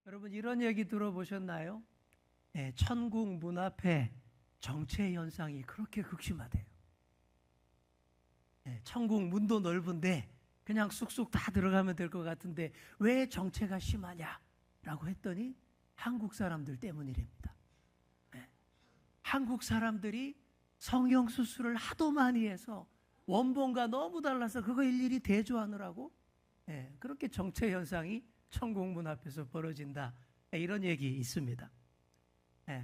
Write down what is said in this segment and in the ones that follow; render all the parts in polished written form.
여러분 이런 얘기 들어보셨나요? 네, 천국 문 앞에 정체 현상이 그렇게 극심하대요. 네, 천국 문도 넓은데 그냥 쑥쑥 다 들어가면 될 것 같은데 왜 정체가 심하냐라고 했더니 한국 사람들 때문이랍니다. 네, 한국 사람들이 성형 수술을 하도 많이 해서 원본과 너무 달라서 그거 일일이 대조하느라고 그렇게 정체 현상이 천국 문 앞에서 벌어진다. 이런 얘기 있습니다.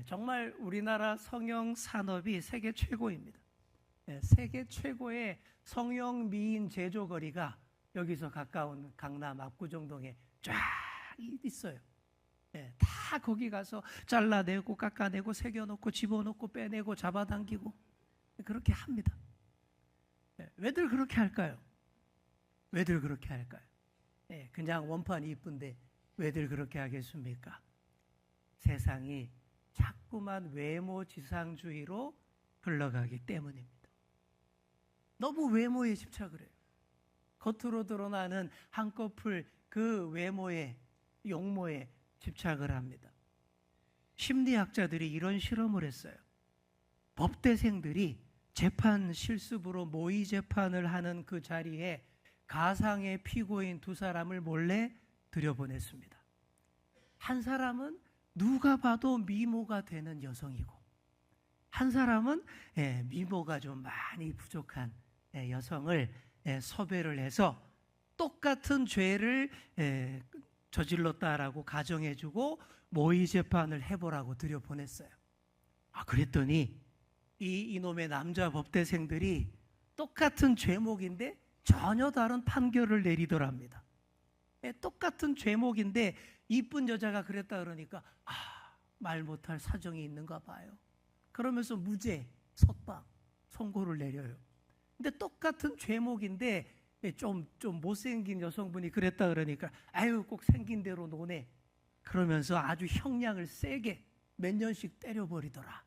정말 우리나라 성형 산업이 세계 최고입니다. 세계 최고의 성형 미인 제조 거리가 여기서 가까운 강남 압구정동에 쫙 있어요. 다 거기 가서 잘라내고 깎아내고 새겨놓고 집어넣고 빼내고 잡아당기고 그렇게 합니다. 왜들 그렇게 할까요? 왜들 그렇게 할까요? 그냥 원판이 이쁜데 왜들 그렇게 하겠습니까? 세상이 자꾸만 외모 지상주의로 흘러가기 때문입니다. 너무 외모에 집착을 해요. 겉으로 드러나는 한꺼풀 그 외모에, 용모에 집착을 합니다. 심리학자들이 이런 실험을 했어요. 법대생들이 재판 실습으로 모의 재판을 하는 그 자리에 가상의 피고인 두 사람을 몰래 들여보냈습니다. 한 사람은 누가 봐도 미모가 되는 여성이고 한 사람은 미모가 좀 많이 부족한 여성을 섭외를 해서 똑같은 죄를 저질렀다라고 가정해주고 모의 재판을 해보라고 들여보냈어요. 그랬더니 이놈의 남자 법대생들이 똑같은 죄목인데 전혀 다른 판결을 내리더랍니다. 똑같은 죄목인데 이쁜 여자가 그랬다 그러니까 말 못할 사정이 있는가 봐요. 그러면서 무죄, 석방, 선고를 내려요. 근데 똑같은 죄목인데 좀 못생긴 여성분이 그랬다 그러니까 아유 꼭 생긴 대로 노네. 그러면서 아주 형량을 세게 몇 년씩 때려버리더라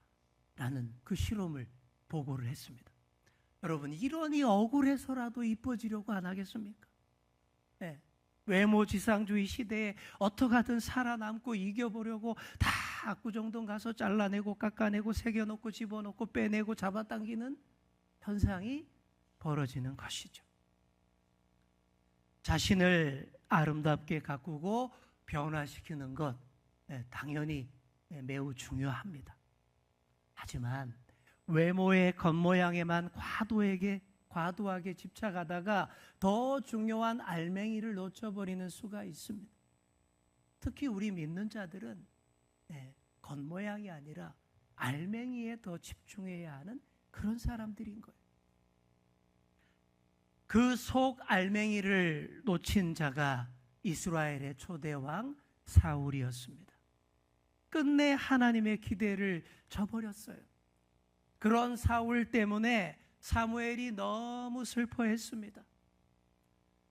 라는 그 실험을 보고를 했습니다. 여러분 이러니 억울해서라도 이뻐지려고 안 하겠습니까? 외모 지상주의 시대에 어떻게 하든 살아남고 이겨보려고 다 압구정동 가서 잘라내고 깎아내고 새겨놓고 집어넣고 빼내고 잡아당기는 현상이 벌어지는 것이죠. 자신을 아름답게 가꾸고 변화시키는 것 당연히 매우 중요합니다. 하지만 외모의 겉모양에만 과도하게 집착하다가 더 중요한 알맹이를 놓쳐버리는 수가 있습니다. 특히 우리 믿는 자들은 겉모양이 아니라 알맹이에 더 집중해야 하는 그런 사람들인 거예요. 그 속 알맹이를 놓친 자가 이스라엘의 초대왕 사울이었습니다. 끝내 하나님의 기대를 저버렸어요. 그런 사울 때문에 사무엘이 너무 슬퍼했습니다.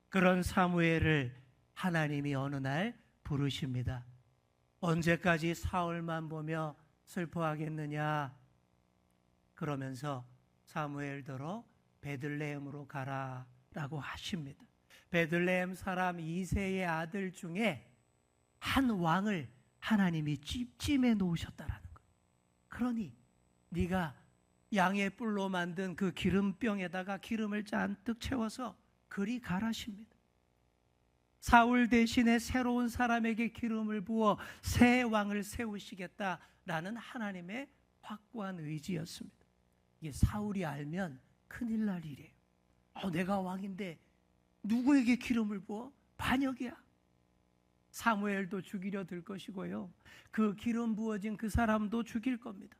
그런 사무엘을 하나님이 어느 날 부르십니다. 언제까지 사울만 보며 슬퍼하겠느냐? 그러면서 사무엘더러 베들레헴으로 가라라고 하십니다. 베들레헴 사람 이새의 아들 중에 한 왕을 하나님이 찜찜해 놓으셨다라는 거예요. 그러니 네가 양의 뿔로 만든 그 기름병에다가 기름을 잔뜩 채워서 그리 가라십니다. 사울 대신에 새로운 사람에게 기름을 부어 새 왕을 세우시겠다라는 하나님의 확고한 의지였습니다. 이게 사울이 알면 큰일 날 일이에요. 내가 왕인데 누구에게 기름을 부어? 반역이야. 사무엘도 죽이려 들 것이고요. 그 기름 부어진 그 사람도 죽일 겁니다.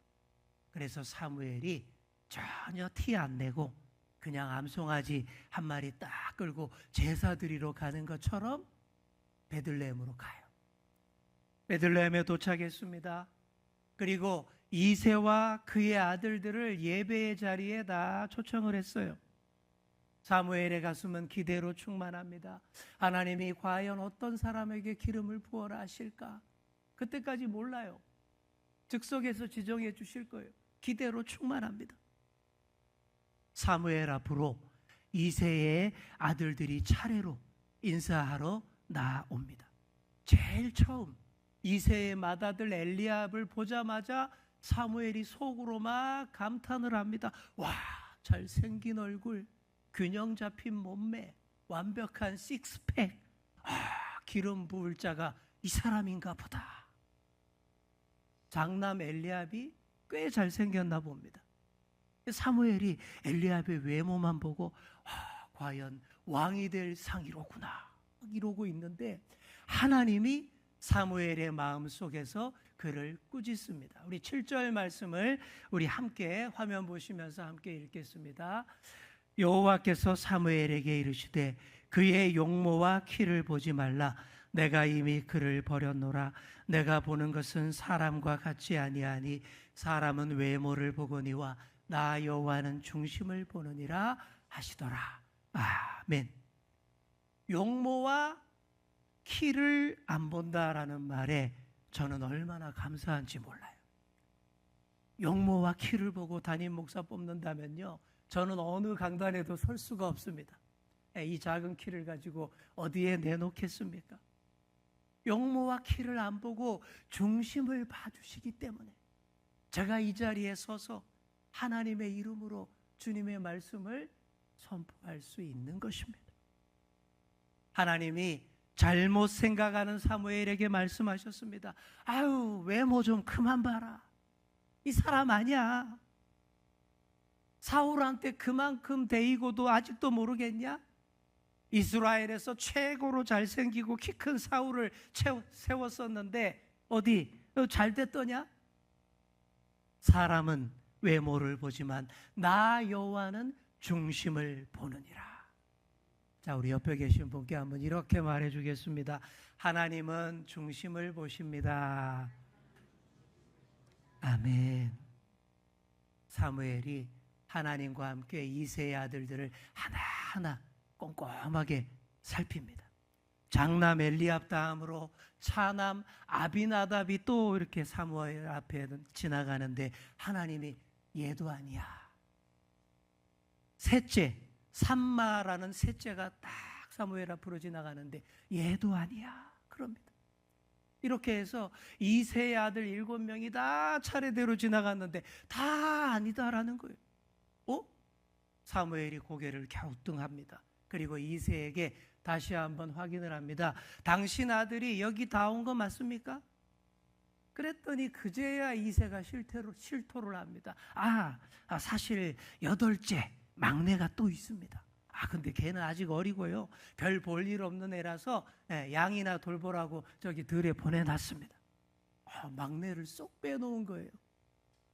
그래서 사무엘이 전혀 티 안 내고 그냥 암송아지 한 마리 딱 끌고 제사 드리러 가는 것처럼 베들레헴으로 가요. 베들레헴에 도착했습니다. 그리고 이새와 그의 아들들을 예배의 자리에 다 초청을 했어요. 사무엘의 가슴은 기대로 충만합니다. 하나님이 과연 어떤 사람에게 기름을 부어라 하실까? 그때까지 몰라요. 즉석에서 지정해 주실 거예요. 기대로 충만합니다. 사무엘 앞으로 이새의 아들들이 차례로 인사하러 나옵니다. 제일 처음 이새의 맏아들 엘리압을 보자마자 사무엘이 속으로 막 감탄을 합니다. 와, 잘생긴 얼굴, 균형 잡힌 몸매, 완벽한 식스팩, 기름 부을 자가 이 사람인가 보다. 장남 엘리압이 꽤 잘생겼나 봅니다. 사무엘이 엘리압의 외모만 보고 과연 왕이 될 상이로구나 이러고 있는데, 하나님이 사무엘의 마음속에서 그를 꾸짖습니다. 우리 7절 말씀을 우리 함께 화면 보시면서 함께 읽겠습니다. 여호와께서 사무엘에게 이르시되 그의 용모와 키를 보지 말라. 내가 이미 그를 버렸노라. 내가 보는 것은 사람과 같지 아니하니 사람은 외모를 보거니와 나 여호와는 중심을 보느니라 하시더라. 아멘. 용모와 키를 안 본다라는 말에 저는 얼마나 감사한지 몰라요. 용모와 키를 보고 담임 목사 뽑는다면요, 저는 어느 강단에도 설 수가 없습니다. 이 작은 키를 가지고 어디에 내놓겠습니까? 용모와 키를 안 보고 중심을 봐주시기 때문에 제가 이 자리에 서서 하나님의 이름으로 주님의 말씀을 선포할 수 있는 것입니다. 하나님이 잘못 생각하는 사무엘에게 말씀하셨습니다. 아유, 외모 좀 그만 봐라. 이 사람 아니야. 사울한테 그만큼 데이고도 아직도 모르겠냐? 이스라엘에서 최고로 잘생기고 키 큰 사울을 세웠었는데 어디 잘 됐더냐? 사람은 외모를 보지만 나 여호와는 중심을 보느니라. 자, 우리 옆에 계신 분께 한번 이렇게 말해 주겠습니다. 하나님은 중심을 보십니다. 아멘. 사무엘이 하나님과 함께 이새의 아들들을 하나하나 꼼꼼하게 살핍니다. 장남 엘리압 다음으로 차남 아비나답이 또 이렇게 사무엘 앞에 지나가는데 하나님이 얘도 아니야. 셋째, 삼마라는 셋째가 딱 사무엘 앞으로 지나가는데 얘도 아니야. 그럽니다. 이렇게 해서 이새의 아들 7명이 다 차례대로 지나갔는데 다 아니다라는 거예요. 사무엘이 고개를 갸우뚱합니다. 그리고 이새에게 다시 한번 확인을 합니다. 당신 아들이 여기 다 온 거 맞습니까? 그랬더니 그제야 이새가 실토를 합니다. 사실 8째 막내가 또 있습니다. 근데 걔는 아직 어리고요, 별 볼 일 없는 애라서 양이나 돌보라고 저기 들에 보내놨습니다. 막내를 쏙 빼놓은 거예요.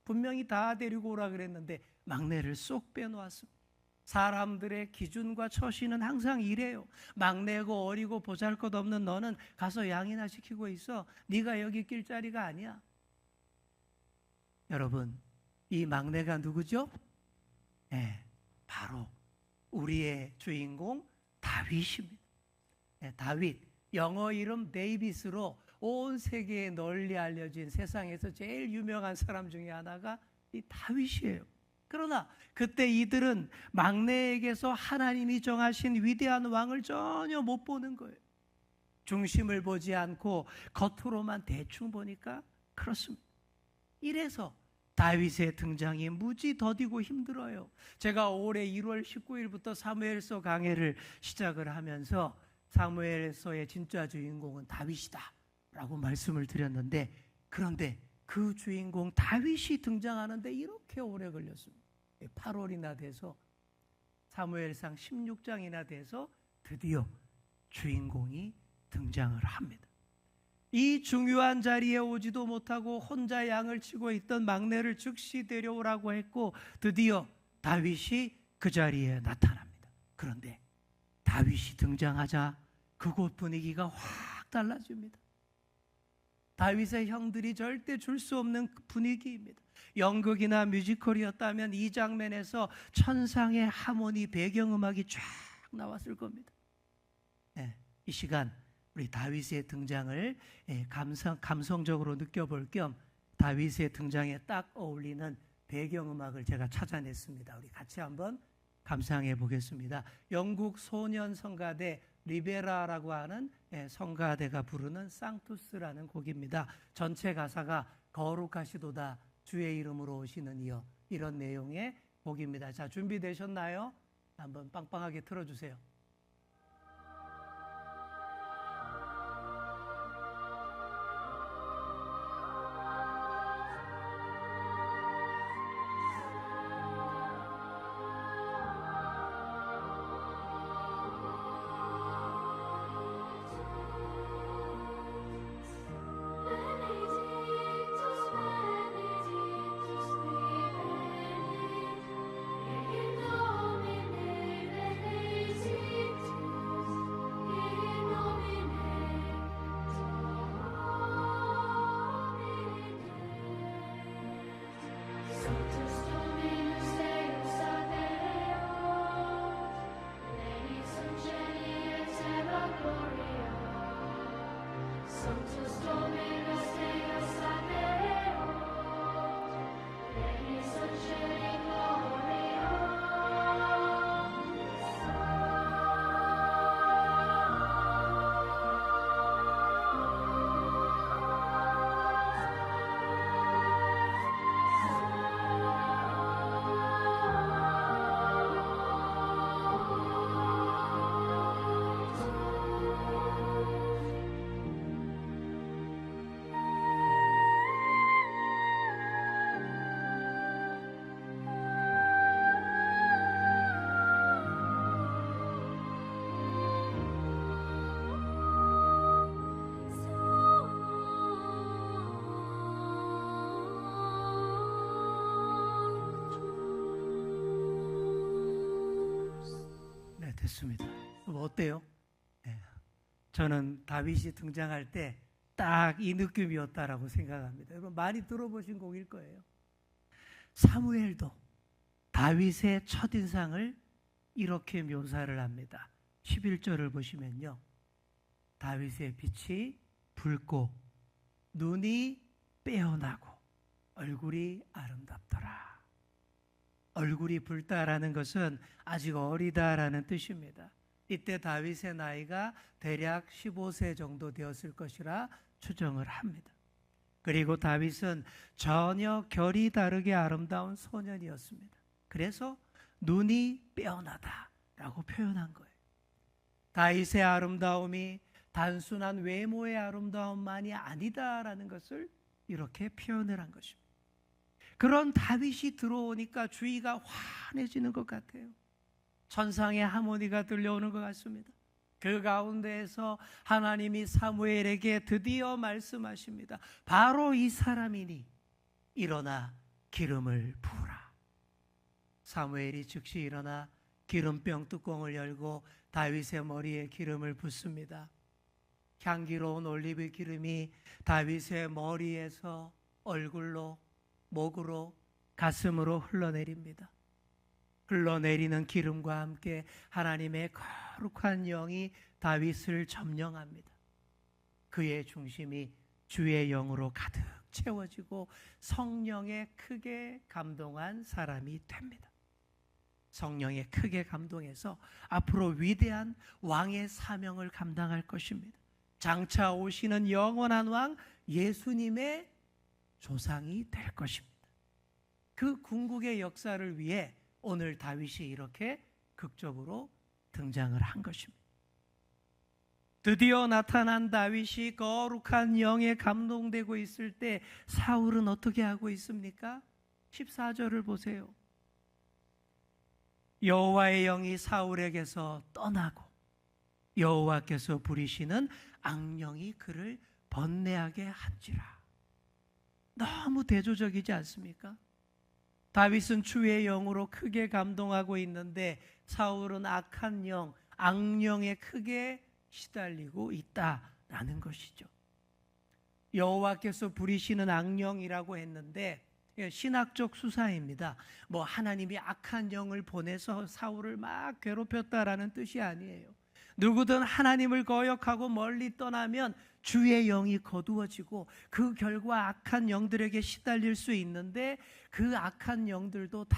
분명히 다 데리고 오라 그랬는데 막내를 쏙 빼놓았습니다. 사람들의 기준과 처신은 항상 이래요. 막내고 어리고 보잘것없는 너는 가서 양이나 시키고 있어. 네가 여기 낄 자리가 아니야. 여러분, 이 막내가 누구죠? 바로 우리의 주인공 다윗입니다. 다윗, 영어 이름 데이빗으로 온 세계에 널리 알려진 세상에서 제일 유명한 사람 중에 하나가 이 다윗이에요. 그러나 그때 이들은 막내에게서 하나님이 정하신 위대한 왕을 전혀 못 보는 거예요. 중심을 보지 않고 겉으로만 대충 보니까 그렇습니다. 이래서 다윗의 등장이 무지 더디고 힘들어요. 제가 올해 1월 19일부터 사무엘서 강해를 시작을 하면서 사무엘서의 진짜 주인공은 다윗이다 라고 말씀을 드렸는데, 그런데 그 주인공 다윗이 등장하는데 이렇게 오래 걸렸습니다. 8월이나 돼서, 사무엘상 16장이나 돼서 드디어 주인공이 등장을 합니다. 이 중요한 자리에 오지도 못하고 혼자 양을 치고 있던 막내를 즉시 데려오라고 했고 드디어 다윗이 그 자리에 나타납니다. 그런데 다윗이 등장하자 그곳 분위기가 확 달라집니다. 다윗의 형들이 절대 줄 수 없는 분위기입니다. 연극이나 뮤지컬이었다면 이 장면에서 천상의 하모니 배경음악이 쫙 나왔을 겁니다. 이 시간 우리 다윗의 등장을 감성적으로 느껴볼 겸 다윗의 등장에 딱 어울리는 배경음악을 제가 찾아냈습니다. 우리 같이 한번 감상해 보겠습니다. 영국 소년 성가대 리베라라고 하는 성가대가 부르는 상투스라는 곡입니다. 전체 가사가 거룩하시도다 주의 이름으로 오시는 이여, 이런 내용의 곡입니다. 자, 준비되셨나요? 한번 빵빵하게 틀어주세요. 됐습니다. 어때요? 저는 다윗이 등장할 때 딱 이 느낌이었다라고 생각합니다. 여러분 많이 들어보신 곡일 거예요. 사무엘도 다윗의 첫인상을 이렇게 묘사를 합니다. 11절을 보시면요, 다윗의 빛이 붉고 눈이 빼어나고 얼굴이 아름답더라. 얼굴이 붉다라는 것은 아직 어리다라는 뜻입니다. 이때 다윗의 나이가 대략 15세 정도 되었을 것이라 추정을 합니다. 그리고 다윗은 전혀 결이 다르게 아름다운 소년이었습니다. 그래서 눈이 빼어나다라고 표현한 거예요. 다윗의 아름다움이 단순한 외모의 아름다움만이 아니다라는 것을 이렇게 표현을 한 것입니다. 그런 다윗이 들어오니까 주위가 환해지는 것 같아요. 천상의 하모니가 들려오는 것 같습니다. 그 가운데에서 하나님이 사무엘에게 드디어 말씀하십니다. 바로 이 사람이니 일어나 기름을 부으라. 사무엘이 즉시 일어나 기름병 뚜껑을 열고 다윗의 머리에 기름을 붓습니다. 향기로운 올리브 기름이 다윗의 머리에서 얼굴로, 목으로, 가슴으로 흘러내립니다. 흘러내리는 기름과 함께 하나님의 거룩한 영이 다윗을 점령합니다. 그의 중심이 주의 영으로 가득 채워지고 성령에 크게 감동한 사람이 됩니다. 성령에 크게 감동해서 앞으로 위대한 왕의 사명을 감당할 것입니다. 장차 오시는 영원한 왕 예수님의 조상이 될 것입니다. 그 궁극의 역사를 위해 오늘 다윗이 이렇게 극적으로 등장을 한 것입니다. 드디어 나타난 다윗이 거룩한 영에 감동되고 있을 때 사울은 어떻게 하고 있습니까? 14절을 보세요. 여호와의 영이 사울에게서 떠나고 여호와께서 부리시는 악령이 그를 번뇌하게 한지라. 너무 대조적이지 않습니까? 다윗은 주의 영으로 크게 감동하고 있는데 사울은 악한 영, 악령에 크게 시달리고 있다라는 것이죠. 여호와께서 부리시는 악령이라고 했는데 신학적 수사입니다. 뭐 하나님이 악한 영을 보내서 사울을 막 괴롭혔다라는 뜻이 아니에요. 누구든 하나님을 거역하고 멀리 떠나면 주의 영이 거두어지고 그 결과 악한 영들에게 시달릴 수 있는데 그 악한 영들도 다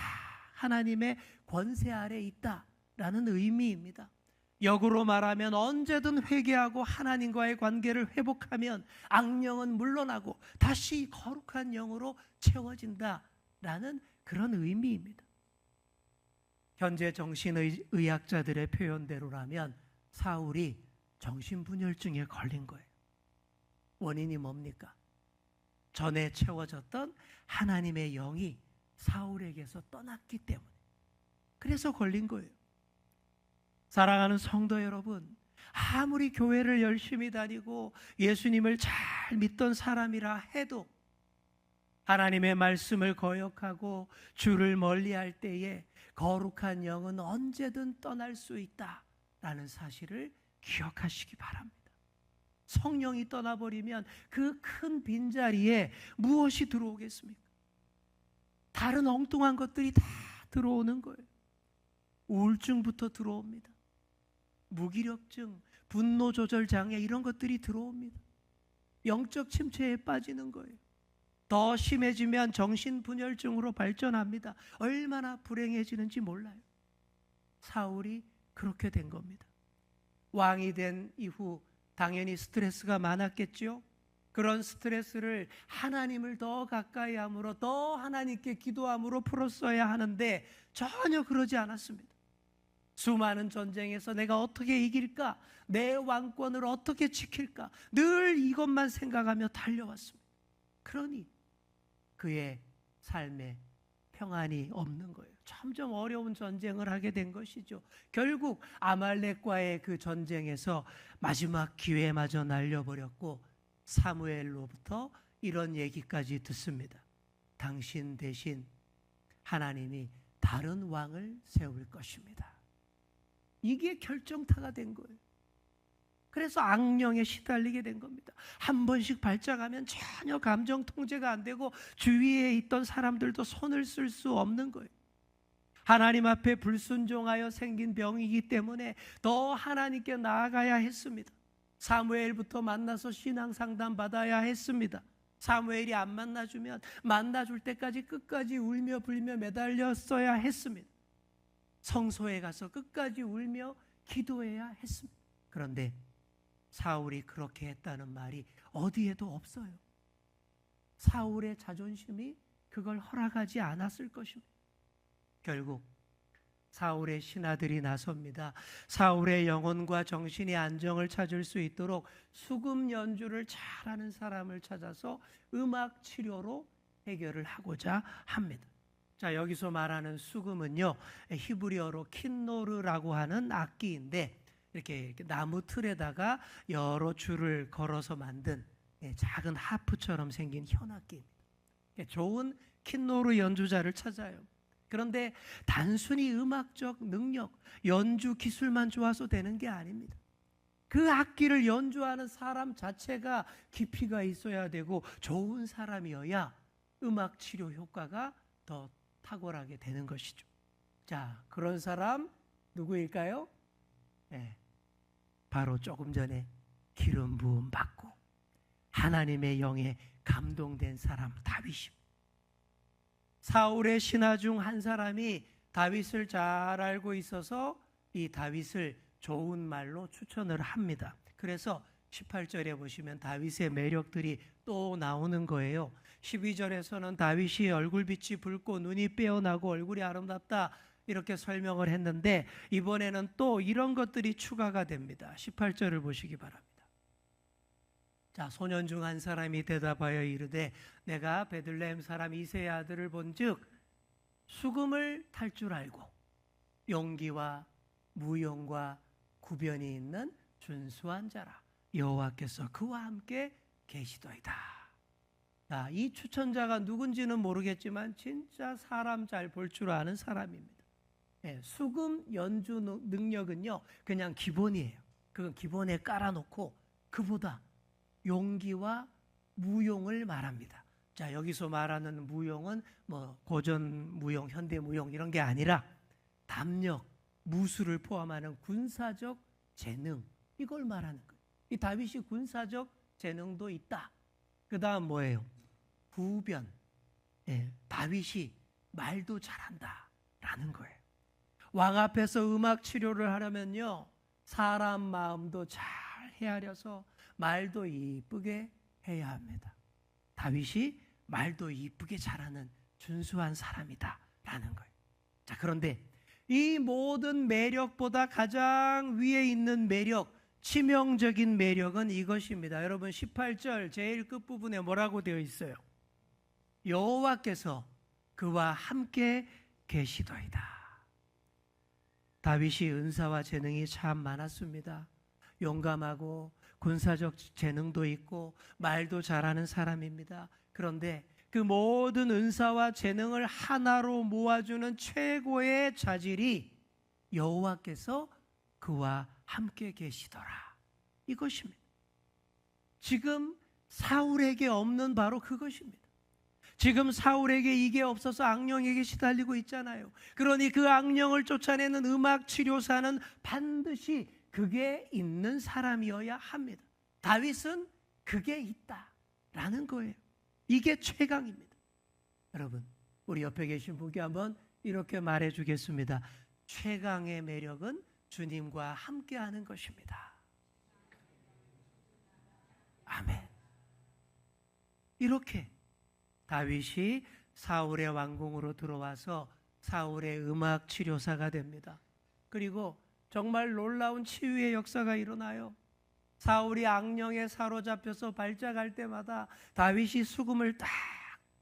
하나님의 권세 아래 있다라는 의미입니다. 역으로 말하면 언제든 회개하고 하나님과의 관계를 회복하면 악령은 물러나고 다시 거룩한 영으로 채워진다라는 그런 의미입니다. 현재 정신의학자들의 표현대로라면 사울이 정신분열증에 걸린 거예요. 원인이 뭡니까? 전에 채워졌던 하나님의 영이 사울에게서 떠났기 때문에, 그래서 걸린 거예요. 사랑하는 성도 여러분, 아무리 교회를 열심히 다니고 예수님을 잘 믿던 사람이라 해도 하나님의 말씀을 거역하고 주를 멀리할 때에 거룩한 영은 언제든 떠날 수 있다라는 사실을 기억하시기 바랍니다. 성령이 떠나버리면 그 큰 빈자리에 무엇이 들어오겠습니까? 다른 엉뚱한 것들이 다 들어오는 거예요. 우울증부터 들어옵니다. 무기력증, 분노 조절 장애, 이런 것들이 들어옵니다. 영적 침체에 빠지는 거예요. 더 심해지면 정신분열증으로 발전합니다. 얼마나 불행해지는지 몰라요. 사울이 그렇게 된 겁니다. 왕이 된 이후 당연히 스트레스가 많았겠죠. 그런 스트레스를 하나님을 더 가까이 함으로, 더 하나님께 기도함으로 풀었어야 하는데 전혀 그러지 않았습니다. 수많은 전쟁에서 내가 어떻게 이길까, 내 왕권을 어떻게 지킬까, 늘 이것만 생각하며 달려왔습니다. 그러니 그의 삶에 평안이 없는 거예요. 점점 어려운 전쟁을 하게 된 것이죠. 결국 아말렉과의 그 전쟁에서 마지막 기회마저 날려버렸고 사무엘로부터 이런 얘기까지 듣습니다. 당신 대신 하나님이 다른 왕을 세울 것입니다. 이게 결정타가 된 거예요. 그래서 악령에 시달리게 된 겁니다. 한 번씩 발작하면 전혀 감정 통제가 안 되고 주위에 있던 사람들도 손을 쓸 수 없는 거예요. 하나님 앞에 불순종하여 생긴 병이기 때문에 더 하나님께 나아가야 했습니다. 사무엘부터 만나서 신앙 상담 받아야 했습니다. 사무엘이 안 만나주면 만나줄 때까지 끝까지 울며 불며 매달렸어야 했습니다. 성소에 가서 끝까지 울며 기도해야 했습니다. 그런데 사울이 그렇게 했다는 말이 어디에도 없어요. 사울의 자존심이 그걸 허락하지 않았을 것입니다. 결국 사울의 신하들이 나섭니다. 사울의 영혼과 정신이 안정을 찾을 수 있도록 수금 연주를 잘하는 사람을 찾아서 음악 치료로 해결을 하고자 합니다. 자, 여기서 말하는 수금은요, 히브리어로 킨노르라고 하는 악기인데 이렇게 나무 틀에다가 여러 줄을 걸어서 만든 작은 하프처럼 생긴 현악기입니다. 좋은 킨노르 연주자를 찾아요. 그런데 단순히 음악적 능력, 연주 기술만 좋아서 되는 게 아닙니다. 그 악기를 연주하는 사람 자체가 깊이가 있어야 되고 좋은 사람이어야 음악 치료 효과가 더 탁월하게 되는 것이죠. 자, 그런 사람 누구일까요? 네, 바로 조금 전에 기름 부음 받고 하나님의 영에 감동된 사람 다윗입니다. 사울의 신하 중 한 사람이 다윗을 잘 알고 있어서 이 다윗을 좋은 말로 추천을 합니다. 그래서 18절에 보시면 다윗의 매력들이 또 나오는 거예요. 12절에서는 다윗이 얼굴빛이 붉고 눈이 빼어나고 얼굴이 아름답다 이렇게 설명을 했는데 이번에는 또 이런 것들이 추가가 됩니다. 18절을 보시기 바랍니다. 자, 소년 중 한 사람이 대답하여 이르되 내가 베들레헴 사람 이새의 아들을 본즉 수금을 탈 줄 알고 용기와 무용과 구변이 있는 준수한 자라. 여호와께서 그와 함께 계시도이다. 자, 이 추천자가 누군지는 모르겠지만 진짜 사람 잘 볼 줄 아는 사람입니다. 수금 연주 능력은요 그냥 기본이에요. 그건 기본에 깔아놓고 그보다 용기와 무용을 말합니다. 자, 여기서 말하는 무용은 뭐 고전 무용, 현대 무용 이런 게 아니라 담력, 무술을 포함하는 군사적 재능, 이걸 말하는 거예요. 이 다윗이 군사적 재능도 있다. 그 다음 뭐예요? 구변. 다윗이 말도 잘한다 라는 거예요. 왕 앞에서 음악 치료를 하려면요 사람 마음도 잘 헤아려서 말도 이쁘게 해야 합니다. 다윗이 말도 이쁘게 잘하는 준수한 사람이다라는 거예요. 자, 그런데 이 모든 매력보다 가장 위에 있는 매력, 치명적인 매력은 이것입니다. 여러분 18절 제일 끝부분에 뭐라고 되어 있어요? 여호와께서 그와 함께 계시더이다. 다윗이 은사와 재능이 참 많았습니다. 용감하고 군사적 재능도 있고 말도 잘하는 사람입니다. 그런데 그 모든 은사와 재능을 하나로 모아주는 최고의 자질이 여호와께서 그와 함께 계시더라, 이것입니다. 지금 사울에게 없는 바로 그것입니다. 지금 사울에게 이게 없어서 악령에게 시달리고 있잖아요. 그러니 그 악령을 쫓아내는 음악 치료사는 반드시 그게 있는 사람이어야 합니다. 다윗은 그게 있다라는 거예요. 이게 최강입니다. 여러분, 우리 옆에 계신 분께 한번 이렇게 말해 주겠습니다. 최강의 매력은 주님과 함께하는 것입니다. 아멘. 이렇게 다윗이 사울의 왕궁으로 들어와서 사울의 음악 치료사가 됩니다. 그리고 정말 놀라운 치유의 역사가 일어나요. 사울이 악령에 사로잡혀서 발작할 때마다 다윗이 수금을 딱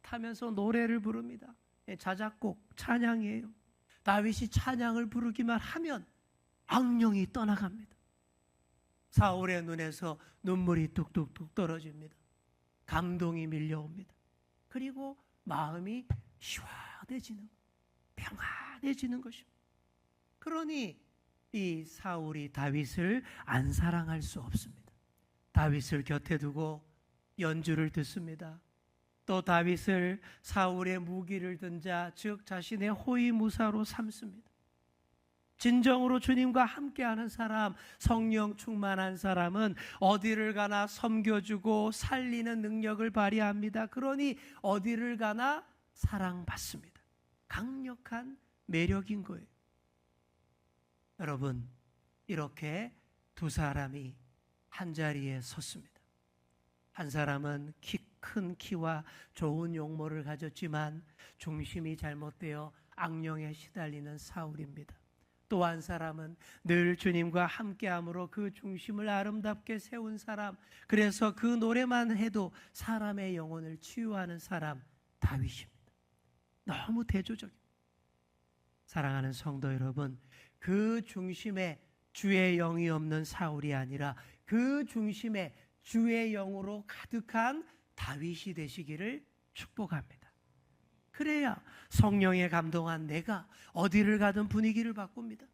타면서 노래를 부릅니다. 자작곡, 찬양이에요. 다윗이 찬양을 부르기만 하면 악령이 떠나갑니다. 사울의 눈에서 눈물이 뚝뚝뚝 떨어집니다. 감동이 밀려옵니다. 그리고 마음이 시원해지는, 평안해지는 것입니다. 그러니 이 사울이 다윗을 안 사랑할 수 없습니다. 다윗을 곁에 두고 연주를 듣습니다. 또 다윗을 사울의 무기를 든 자, 즉 자신의 호위무사로 삼습니다. 진정으로 주님과 함께하는 사람, 성령 충만한 사람은 어디를 가나 섬겨주고 살리는 능력을 발휘합니다. 그러니 어디를 가나 사랑받습니다. 강력한 매력인 거예요. 여러분, 이렇게 두 사람이 한 자리에 섰습니다. 한 사람은 큰 키와 좋은 용모를 가졌지만 중심이 잘못되어 악령에 시달리는 사울입니다. 또 한 사람은 늘 주님과 함께함으로 그 중심을 아름답게 세운 사람, 그래서 그 노래만 해도 사람의 영혼을 치유하는 사람, 다윗입니다. 너무 대조적입니다. 사랑하는 성도 여러분, 그 중심에 주의 영이 없는 사울이 아니라 그 중심에 주의 영으로 가득한 다윗이 되시기를 축복합니다. 그래야 성령에 감동한 내가 어디를 가든 분위기를 바꿉니다.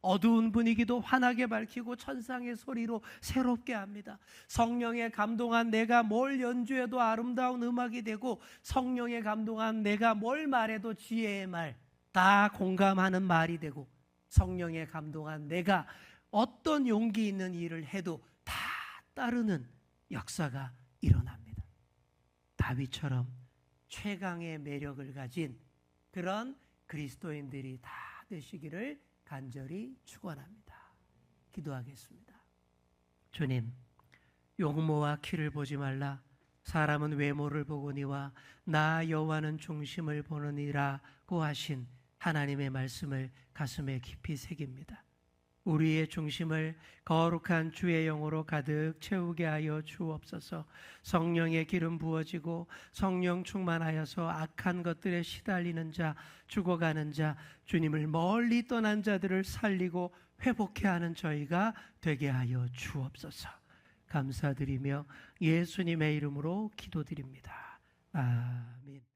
어두운 분위기도 환하게 밝히고 천상의 소리로 새롭게 합니다. 성령에 감동한 내가 뭘 연주해도 아름다운 음악이 되고, 성령에 감동한 내가 뭘 말해도 지혜의 말, 다 공감하는 말이 되고, 성령에 감동한 내가 어떤 용기 있는 일을 해도 다 따르는 역사가 일어납니다. 다윗처럼 최강의 매력을 가진 그런 그리스도인들이 다 되시기를 간절히 축원합니다. 기도하겠습니다. 주님, 용모와 키를 보지 말라. 사람은 외모를 보거니와 나 여호와는 중심을 보느니라고 하신 하나님의 말씀을 가슴에 깊이 새깁니다. 우리의 중심을 거룩한 주의 영으로 가득 채우게 하여 주옵소서. 성령의 기름 부어지고 성령 충만하여서 악한 것들에 시달리는 자, 죽어가는 자, 주님을 멀리 떠난 자들을 살리고 회복해 하는 저희가 되게 하여 주옵소서. 감사드리며 예수님의 이름으로 기도드립니다. 아멘.